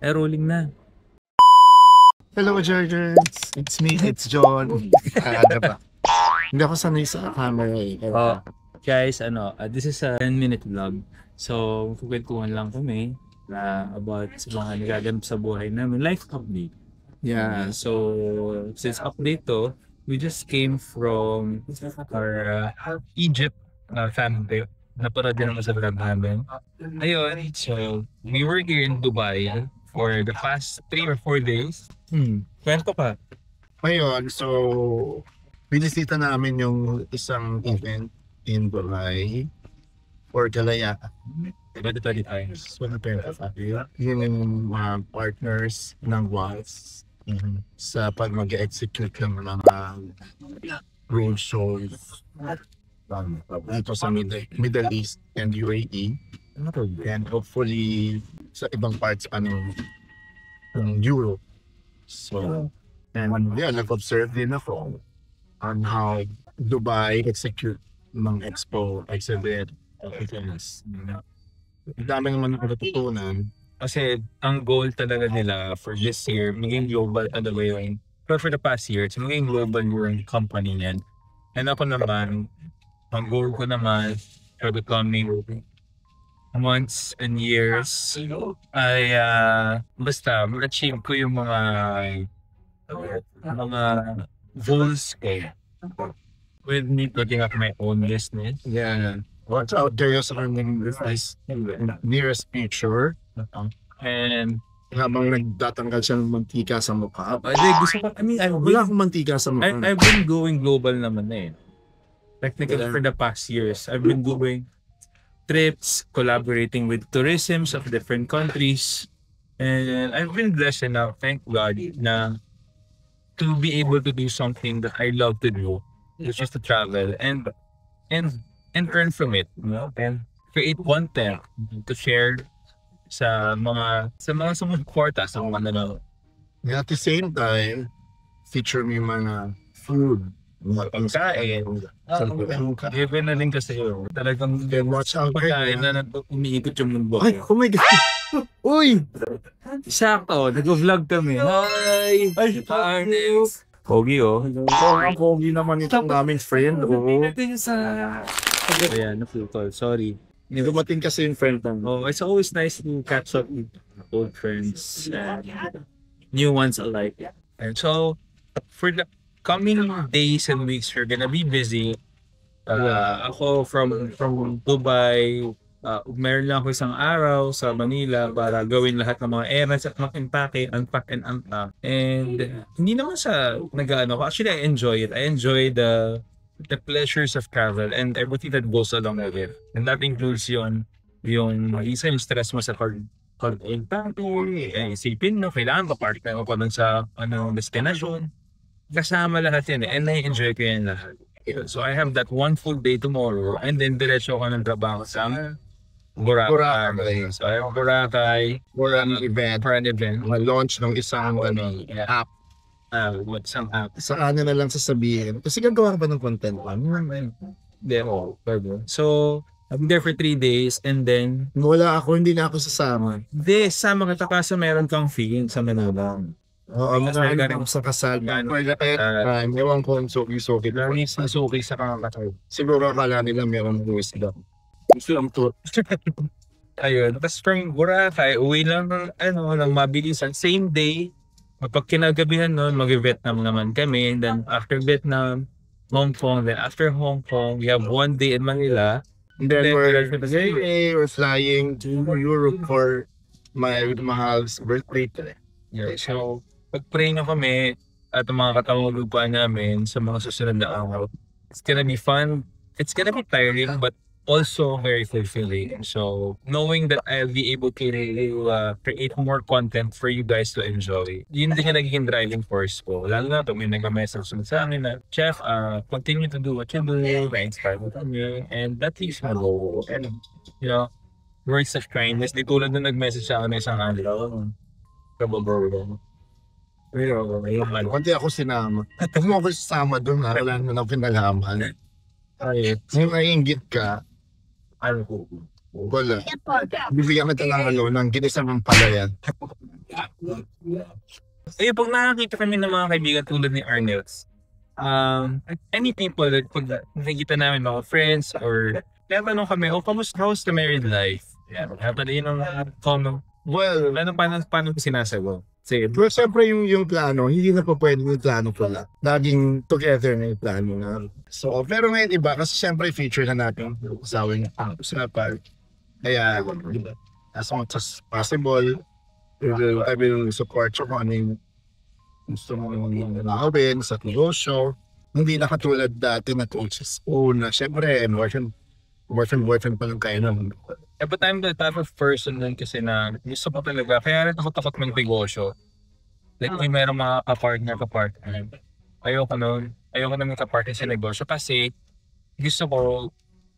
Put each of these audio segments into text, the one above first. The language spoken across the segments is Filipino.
Rolling na. Hello, Georgians! It's me, it's John. Ano ba? Hindi ako sanay sa camera eh. Guys, this is a 10-minute vlog. So, kukwentuhan lang kami about sa mga nagaganap sa buhay namin. Life update. Yeah. So, since update to, we just came from our Egypt family. Naparad din naman sa vlog namin. Ayun, so we were here in Dubai for the past 3 or 4 days. Kwento pa. Ngayon, so, binisita namin yung isang event in Dubai for Galaya. 2025. Yun yung mga partners ng WAS sa pag mag-execute ng mga road shows dito sa Middle East and UAE. And hopefully sa ibang parts ng Europe. So, and yeah, nag-observe din ako on how Dubai execute ng expo exhibit events. Ang dami naman ako natutunan. Kasi ang goal talaga nila for this year, maging global talaga yun. But for the past year, it's maging global yung company niyan. And ako naman, ang goal ko naman for the coming months and years ay basta ma-achieve ko yung mga goals ko with me putting up my own business. Yeah. What's out there sa kanyang nearest future. And habang nagtatanggal siya ng mantika sa mukha. gusto ko, Wala akong mantika sa mukha. I've been going global naman na eh. Technically, for the past years, I've been doing trips, collaborating with tourisms of different countries. And I've been blessed enough, thank God, na to be able to do something that I love to do, which is to travel and earn from it, you know, and create content to share sa mga sumusuporta sa mga nanonood. And at the same time, feature mo yung mga food, mga pangkain. Given na din kasi yun. Talagang Watch out. pagkain na umiikot yung mundo. Ay, oh my God! Uy! Sakto, nag-vlog kami. Hi! Arnix! Pogi oh. Ang pogi naman itong naming friend. Ayan, na-filter. Sorry. Dumating kasi yung friend ng It's always nice to catch up with old friends and new ones alike. And so, for the coming days and weeks, we're gonna be busy. Ako from Dubai, meron lang ako isang araw sa Manila para gawin lahat ng mga errands at mag-impake, unpack and unpack. And hindi naman sa nag-ano ko. Actually, I enjoy it. I enjoy the pleasures of travel and everything that goes along with it. And that includes yung isa yung stress mo sa pag-impake, isipin mo, kailangan pa-partner mo pa dun sa destination. Kasama lahat yan and I-enjoy ko yan lahat. So I have that one full day tomorrow and then diretso ko ng trabaho sa Boracay. So I have Boracay for an event. Launch ng isang app. Isang app. Sa ano na lang sasabihin. Kasi gagawa ka ba ng content? So I'm there for 3 days and then Wala ako, hindi na ako sasama. sama kita kaso meron kang fee sa Manila. Oo, marami ako sa kasal. Ewan ko ang suki-suki. Lagi sa suki sa kakakasal. Siguro akala nila meron wisdom. Gusto lang to. Ayun. Tapos from Boracay, uwi lang ng mabilisan. Same day, kapag kinagabihan nun, mag-Vietnam naman kami. Then after Vietnam, Hong Kong. Then after Hong Kong, we have 1 day in Manila. And then we're flying to Europe for my mahal's birthday today. Yeah, so pag-pray na kami at ang mga katawagupaan namin sa mga susunod na araw. It's gonna be fun. It's gonna be tiring, but also very fulfilling. So knowing that I'll be able to create more content for you guys to enjoy, yun din yung nagiging driving force ko. Lalo na ito, may nag-message sa amin na, Chef, continue to do what you do, na-inspire mo kami, and that leaves me low. And, you know, words of kindness, di tulad na nag-message sa akin na isang araw. Kababro. Pero, Kunti ako sinama. Kung mo ako sasama doon, wala na pinalaman. ay, Kung naiingit ka, ano ko, wala. Bibigyan kita ng ng ginisang ng palayan. Eh, pag nakakita kami ng mga kaibigan tulad ni Arnels, any people that pag nakikita namin mga friends or tinatanong kami, how's the married life? Yan, yun ang common. Well, Paano ko sinasagot? Sige. pero siyempre yung plano, hindi na pa pwede yung plano pala. Laging together na yung plano na. So, pero ngayon iba, kasi siyempre feature na natin yung asawang usapan. Kaya, as much as possible, I will support you kung ano yung gusto mo gawin sa negosyo. Hindi na katulad dati na coaches. Na siyempre, boyfriend pa lang kayo nun. But I'm the type of person nun kasi na gusto ko talaga, kaya rin ako takot mag-negosyo. Like, may merong mga kapartner. Ayoko naman kapartner sa negosyo kasi gusto ko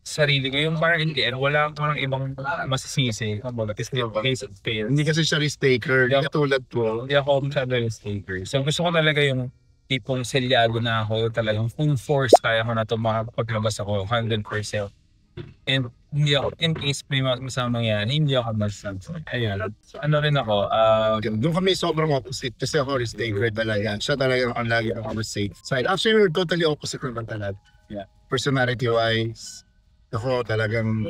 sarili ko. Yung parang in the end, wala akong ibang masisisi. It's the case of fail. Hindi kasi siya risk taker. Hindi katulad ko. Hindi ako masyado risk taker. So gusto ko talaga yung tipong selyado na ako, talagang full force kaya ko na ito makapaglabas ako 100%. And hindi ako, in case may masamang yan, hindi ako masamang. Ayan. Ano rin ako, Doon kami sobrang opposite kasi ako risk taker talaga. Siya talaga ang lagi ako safe side. Actually, we're totally opposite naman talaga. Yeah. Personality-wise, ako talagang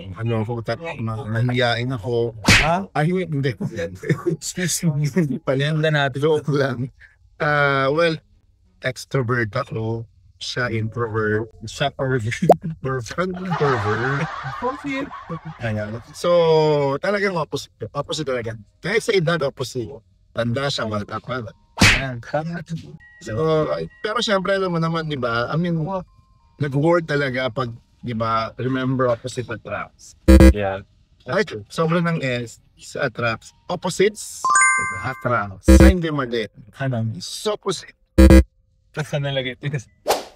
mahihain ako. Ha? Ay, hindi. Excuse me. Hindi pala. Ganda natin. Joke lang. Well, extrovert ako. Siya introvert. Siya pervert. Pervert. Ayan. So, talagang opposite. Opposite talaga. Kaya sa edad, opposite. Tanda siya, malta pa. So, pero siyempre, alam mo naman, di ba? I mean, nag-word talaga pag, di ba, remember opposite attracts. Yeah. Ay, sobrang ng S sa attracts. Opposites, attracts. Sa hindi mali. Ano? So, opposite. Kasi nalagay.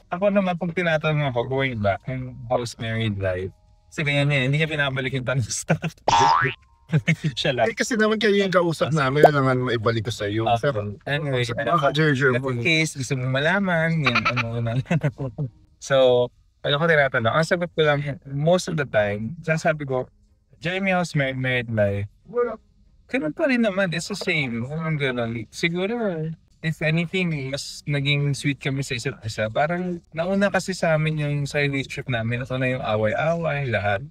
Ako naman, pag tinatanong ako, going back, yung house married life, kasi ganyan hindi niya pinabalik yung tanong sa siya lang. Eh, kasi naman kayo yung kausap namin, kailangan maibalik ko sa iyo. Anyway, Jerger mo. in case gusto mo malaman, yan, ano na. So, ano ko tinatanong? Ang sagot ko lang, most of the time, sasabi ko, Jeremy House married life. Ganun pa rin naman, it's the same. Ganun. Siguro, if anything, mas naging sweet kami sa isa't isa. Parang nauna kasi sa amin yung sa relationship namin. Ito na yung away-away, lahat.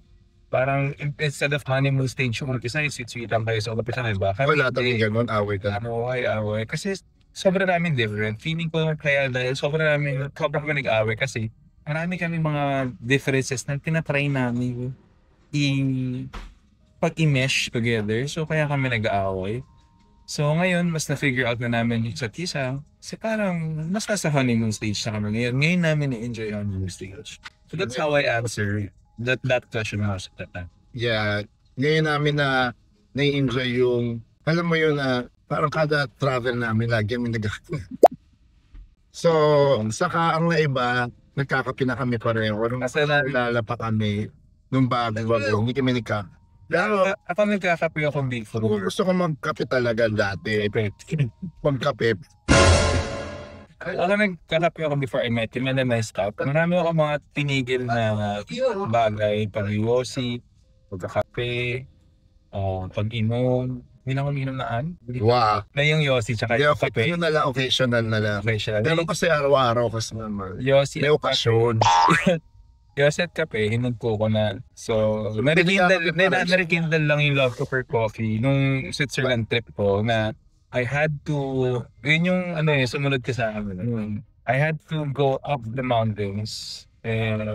Parang instead of honeymoon stage yung umpisa, yung sweet-sweet lang kayo sa umpisa, diba? Wala talagang ganun, away ka. Away. Kasi sobrang namin different. Feeling ko kaya dahil sobrang kami nag-away kasi marami kami mga differences na tinatry namin pag-i-mesh together. So kaya kami nag-aaway. So ngayon, mas na-figure out na namin yung isa't isa. Kasi parang mas nasa honeymoon stage na kami ngayon. Ngayon namin na-enjoy yung honeymoon stage. So that's how I answer that question most of the time. Yeah. Ngayon namin na na-enjoy yung, alam mo yun na parang kada travel namin lagi kami So, saka ang naiba, nagkakape na kami pareho. Kasi Lala pa kami nung bago, hindi kami nagkakape. Ako nagkakape ako before. Kung gusto ko magkape talaga dati, magkape. Ako nagkakape ako before I met him and then I stopped. Marami ako mga tinigil na bagay, pag-iwosi, pagkakape, pag-inom. Hindi na ako minom naan. Wow. Na yung yosi tsaka yung kape. Yun na lang, occasional na lang. Occasional. Pero kasi araw-araw kasi naman. Yosi May okasyon. Yosi at kape, hinagpo ko na. So, narekindle lang yung love ko for coffee nung Switzerland trip ko na I had to, yun yung sumunod ka sa amin. I had to go up the mountains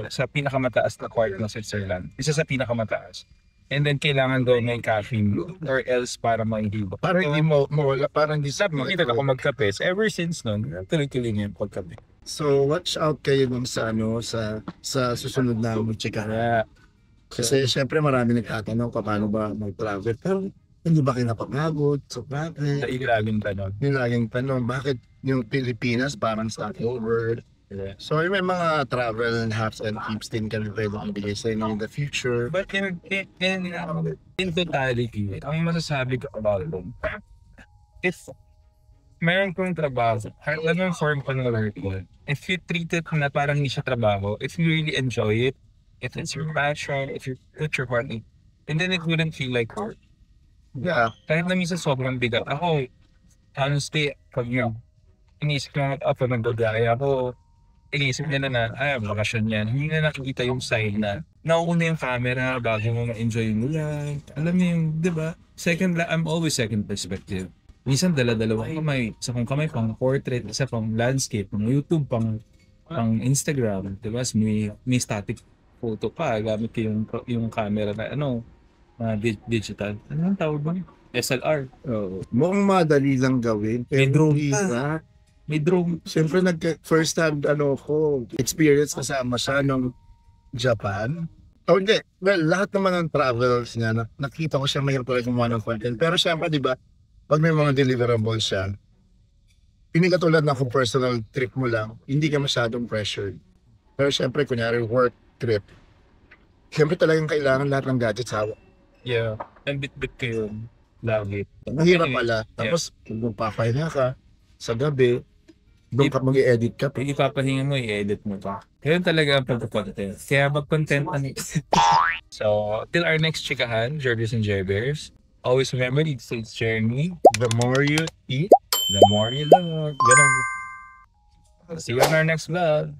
sa pinakamataas na part ng Switzerland. Isa sa pinakamataas. And then kailangan daw may caffeine or else para mahihiba. Parang hindi mo wala, parang hindi Sabi makita ako magkape. So ever since nun, tuloy-tuloy niya yung pagkape. So watch out kayo dun sa sa susunod na chika. Yeah. Kasi syempre marami nagtatanong paano ba mag-travel. Pero hindi ba kayo napapagod? So bakit? Sa laging tanong. Yung laging tanong, bakit yung Pilipinas parang stopover? Yeah. So may mga travel hacks and tips din kami pwede ibigay sa inyo in the future. But in totality, ang masasabi ko about them, if meron kong trabaho, anong form ko ng work ko, if you treat it na parang hindi siya trabaho, if you really enjoy it, if it's your passion, if you put your heart in, and then it wouldn't feel like work. Yeah. Kahit na minsan sobrang bigat. Ako, honestly, pag yung inisip ko ako nagagaya ako, inisip nila na, ay, bakasyon yan. Hindi na nakikita yung side na nauuna yung camera bago mo ma-enjoy mo yan. Alam mo yung, di ba? I'm always second perspective. Minsan dala-dalawang kamay. Isa kong kamay pang portrait, isa pang landscape, pang YouTube, pang Instagram. Di ba? May static photo pa. Gamit ko yung camera na digital. Ano ang tawag ba? SLR. Oo. Mukhang madali lang gawin. May Pero drone pa. hirap. May drone. Siyempre, first time, ko, experience kasama siya nung Japan. Oh, hindi. Well, lahat naman ng travels niya, nakita ko siya mahirap talaga gumawa ng content. Pero siyempre, di ba, pag may mga deliverables siya, hindi katulad na kung personal trip mo lang, hindi ka masyadong pressured. Pero siyempre, kunyari work trip, siyempre talagang kailangan lahat ng gadgets hawak. Yeah. And bit-bit ko yun. Lagi. Mahirap Anyway, pala. Tapos, kung magpapahinga ka sa gabi, doon ka mag-i-edit ka. Pag ipapahinga mo, i-edit mo pa. Kaya talaga ang pagka-content. Kaya mag-content So, till our next chikahan, Jervis and Jerbears, always remember, it's journey. The more you eat, The more you love. Ganun. See you on our next vlog.